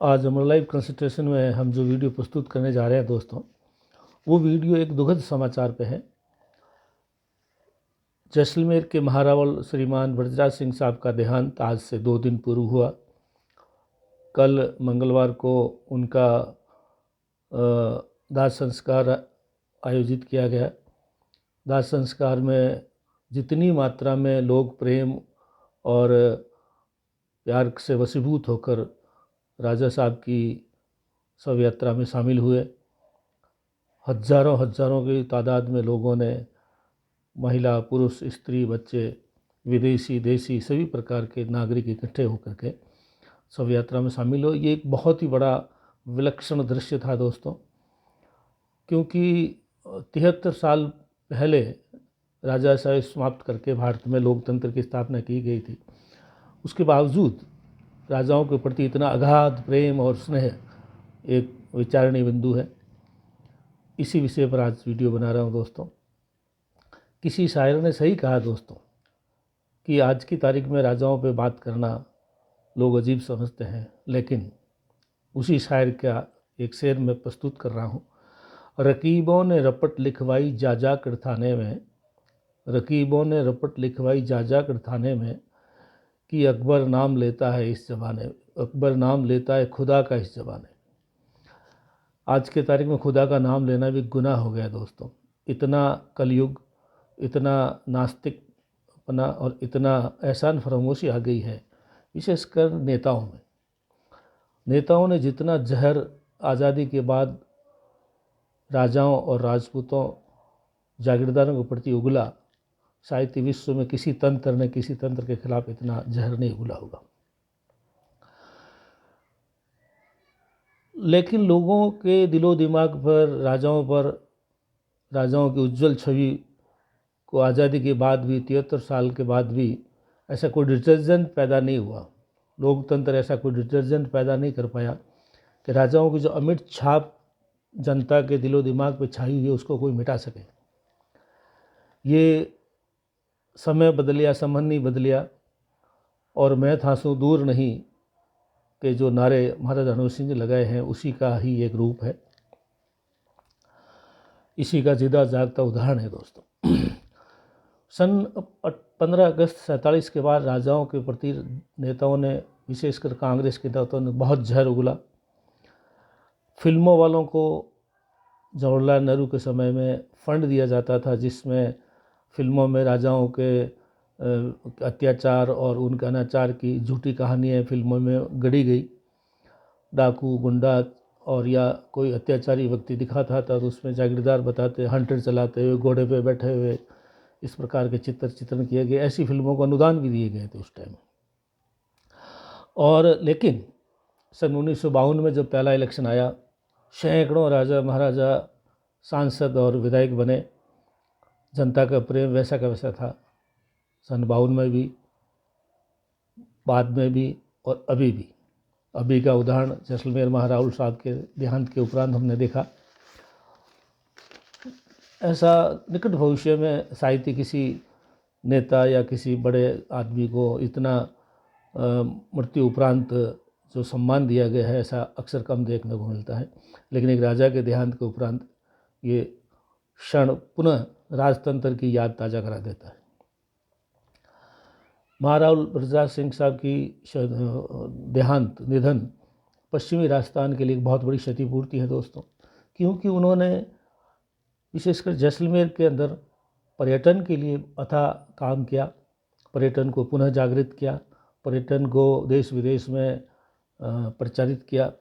आज हमारे live consultation में हम जो वीडियो प्रस्तुत करने जा रहे हैं दोस्तों, वो वीडियो एक दुखद समाचार पे है। जैसलमेर के महारावल श्रीमान ब्रजराज सिंह साहब का देहांत आज से 2 दिन पूर्व हुआ। कल मंगलवार को उनका दाह संस्कार आयोजित किया गया। दाह संस्कार में जितनी मात्रा में लोग प्रेम और प्यार से वशीभूत होकर राजा साहब की शव यात्रा में शामिल हुए, हजारों की तादाद में लोगों ने, महिला, पुरुष, स्त्री, बच्चे, विदेशी, देसी, सभी प्रकार के नागरिक इकट्ठे होकर के शव यात्रा में शामिल हो। ये एक बहुत ही बड़ा विलक्षण दृश्य था दोस्तों, क्योंकि 73 साल पहले राजा साहब समाप्त करके भारत में लोकतंत्र की स्थापना की गई थी। उसके बावजूद राजाओं के प्रति इतना अगाध प्रेम और स्नेह एक विचारणीय बिंदु है। इसी विषय पर आज वीडियो बना रहा हूँ दोस्तों। किसी शायर ने सही कहा दोस्तों कि आज की तारीख में राजाओं पे बात करना लोग अजीब समझते हैं, लेकिन उसी शायर का एक शेर में प्रस्तुत कर रहा हूँ। रकीबों ने रपट लिखवाई जा जा कर थाने में, रकीबों ने रपट लिखवाई जा जा कर थाने में, कि अकबर नाम लेता है इस ज़माने, अकबर नाम लेता है खुदा का इस ज़माने। आज के तारीख में खुदा का नाम लेना भी गुनाह हो गया दोस्तों। इतना कलयुग, इतना नास्तिकपना और इतना एहसान फरामोशी आ गई है, विशेषकर नेताओं में। नेताओं ने जितना जहर आज़ादी के बाद राजाओं और राजपूतों, जागीरदारों के प्रति उगला, शायद विश्व में किसी तंत्र के खिलाफ इतना जहर नहीं उगला होगा। लेकिन लोगों के दिलो दिमाग पर, राजाओं की उज्जवल छवि को आज़ादी के बाद भी, 73 साल के बाद भी ऐसा कोई डिटर्जेंट पैदा नहीं हुआ। लोकतंत्र ऐसा कोई डिटर्जेंट पैदा नहीं कर पाया कि राजाओं की जो अमिट छाप जनता के दिलो दिमाग पे छाई हुई है उसको कोई मिटा सके। ये समय बदलिया, समन नहीं बदलिया, और मैं था सो दूर नहीं के जो नारे महाराजा रणवीर सिंह जी लगाए हैं, उसी का ही एक रूप है, इसी का जिंदा जागता उदाहरण है दोस्तों। सन 15 अगस्त 47 के बाद राजाओं के प्रति नेताओं ने, विशेषकर कांग्रेस के नेताओं ने बहुत जहर उगला। फिल्मों वालों को जवाहरलाल नेहरू के समय में फंड दिया जाता था, जिसमें फिल्मों में राजाओं के अत्याचार और उनके अनाचार की झूठी कहानियाँ फिल्मों में गढ़ी गई। डाकू, गुंडा और या कोई अत्याचारी व्यक्ति दिखाता था तो उसमें जागीरदार बताते, हंटर चलाते हुए, घोड़े पे बैठे हुए, इस प्रकार के चित्रण किए गए। ऐसी फिल्मों को अनुदान भी दिए गए थे उस टाइम। और लेकिन सन 1952 में जब पहला इलेक्शन आया, सैकड़ों राजा महाराजा सांसद और विधायक बने। जनता का प्रेम वैसा का वैसा था, सन 52 में भी, बाद में भी और अभी भी। अभी का उदाहरण जैसलमेर महारावल साहब के देहांत के उपरांत हमने देखा। ऐसा निकट भविष्य में शायद ही किसी नेता या किसी बड़े आदमी को इतना मृत्यु उपरांत जो सम्मान दिया गया है, ऐसा अक्सर कम देखने को मिलता है। लेकिन एक राजा के देहांत के उपरांत ये क्षण पुनः राजतंत्र की याद ताज़ा करा देता है। महारावल ब्रजराज सिंह साहब की देहांत, निधन पश्चिमी राजस्थान के लिए एक बहुत बड़ी क्षतिपूर्ति है दोस्तों, क्योंकि उन्होंने विशेषकर जैसलमेर के अंदर पर्यटन के लिए अथाह काम किया, पर्यटन को पुनः जागृत किया, पर्यटन को देश विदेश में प्रचारित किया।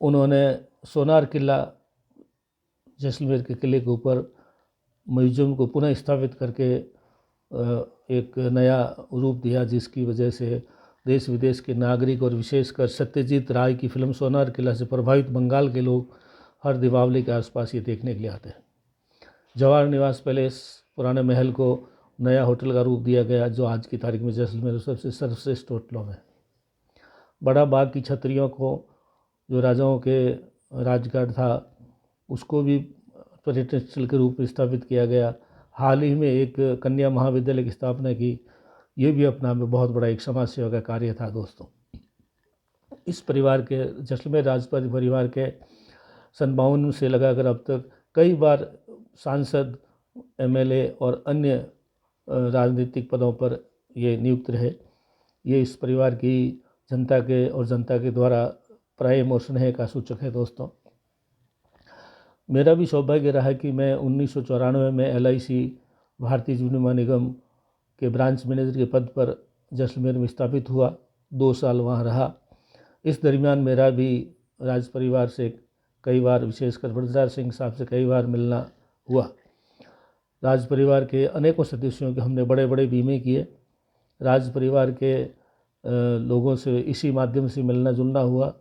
उन्होंने सोनार किला, जैसलमेर के किले के ऊपर म्यूजियम को पुनः स्थापित करके एक नया रूप दिया, जिसकी वजह से देश विदेश के नागरिक और विशेषकर सत्यजीत राय की फिल्म सोनार किला से प्रभावित बंगाल के लोग हर दीपावली के आसपास ये देखने के लिए आते हैं। जवाहर निवास पैलेस, पुराने महल को नया होटल का रूप दिया गया, जो आज की तारीख में जैसलमेर सबसे सर्वश्रेष्ठ होटलों में। बड़ा बाग की छतरियों को, जो राजाओं के राजगढ़ था, उसको भी पर्यटन स्थल के रूप में स्थापित किया गया। हाल ही में एक कन्या महाविद्यालय की स्थापना की, ये भी अपना में बहुत बड़ा एक समाज सेवा का कार्य था दोस्तों। इस परिवार के, जैसलमेर राजपूत परिवार के सन 52 से लगाकर अब तक कई बार सांसद, एमएलए और अन्य राजनीतिक पदों पर ये नियुक्त रहे। ये इस परिवार की जनता के और जनता के द्वारा प्रेम और स्नेह का सूचक है। दोस्तों, मेरा भी सौभाग्य रहा कि मैं 1994 में LIC भारतीय जीवन बीमा निगम के ब्रांच मैनेजर के पद पर जैसलमेर में स्थापित हुआ। 2 साल वहाँ रहा। इस दरमियान मेरा भी राज परिवार से कई बार, विशेषकर ब्रजराज सिंह साहब से कई बार मिलना हुआ। राज परिवार के अनेकों सदस्यों के हमने बड़े बड़े बीमे किए। राज परिवार के लोगों से इसी माध्यम से मिलना जुलना हुआ।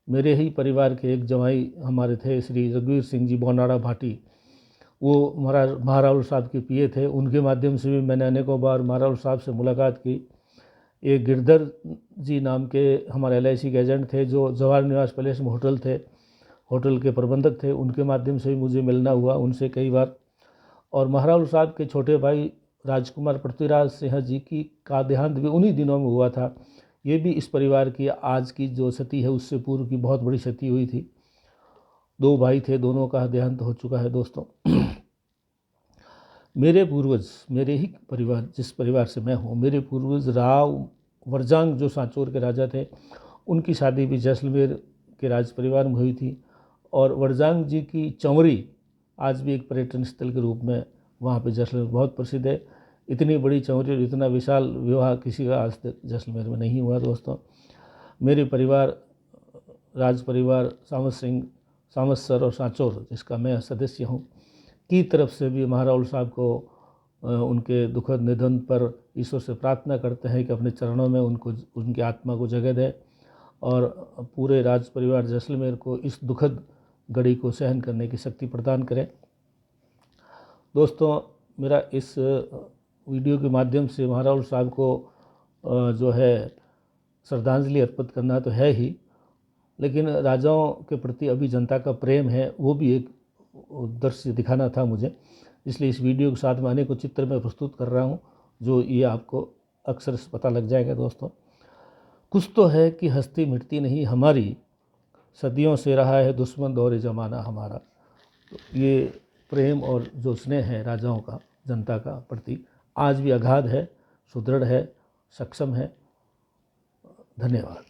मेरे ही परिवार के एक जवाई हमारे थे, श्री रघुवीर सिंह जी बोनाड़ा भाटी, वो महाराहुल साहब के पिए थे। उनके माध्यम से भी मैंने अनेकों बार महाराहुल साहब से मुलाकात की। एक गिरधर जी नाम के हमारे LIC के एजेंट थे, जो जवाहर निवास पैलेस में होटल थे, होटल के प्रबंधक थे। उनके माध्यम से भी मुझे मिलना हुआ उनसे कई बार। और महाराहुल साहब के छोटे भाई राजकुमार पृथ्वीराज सिंह जी की का देहांत भी उन्हीं दिनों में हुआ था। ये भी इस परिवार की आज की जो क्षति है उससे पूर्व की बहुत बड़ी क्षति हुई थी। 2 भाई थे, दोनों का देहांत हो चुका है। दोस्तों, मेरे पूर्वज, मेरे ही परिवार, जिस परिवार से मैं हूँ, मेरे पूर्वज राव वरजांग जो सांचौर के राजा थे, उनकी शादी भी जैसलमेर के राज परिवार में हुई थी। और वरजांग जी की चंवरी आज भी एक पर्यटन स्थल के रूप में वहाँ पे जैसलमेर बहुत प्रसिद्ध है। इतनी बड़ी चंवरी और इतना विशाल विवाह किसी का आज तक जैसलमेर में नहीं हुआ। दोस्तों, मेरे परिवार, राज परिवार सामत सर और सांचौर, जिसका मैं सदस्य हूँ, की तरफ से भी महाराहुल साहब को उनके दुखद निधन पर ईश्वर से प्रार्थना करते हैं कि अपने चरणों में उनको, उनकी आत्मा को जगह दे और पूरे राज परिवार जैसलमेर को इस दुखद घड़ी को सहन करने की शक्ति प्रदान करें। दोस्तों, मेरा इस वीडियो के माध्यम से महाराहुल साहब को जो है श्रद्धांजलि अर्पित करना तो है ही, लेकिन राजाओं के प्रति अभी जनता का प्रेम है, वो भी एक दृश्य दिखाना था मुझे। इसलिए इस वीडियो के साथ में अनेकों चित्र मैं प्रस्तुत कर रहा हूँ, जो ये आपको अक्सर पता लग जाएगा। दोस्तों, कुछ तो है कि हस्ती मिटती नहीं हमारी, सदियों से रहा है दुश्मन दौरे ज़माना हमारा। तो ये प्रेम और जो स्नेह है राजाओं का जनता का प्रति आज भी अगाध है, सुदृढ़ है, सक्षम है। धन्यवाद।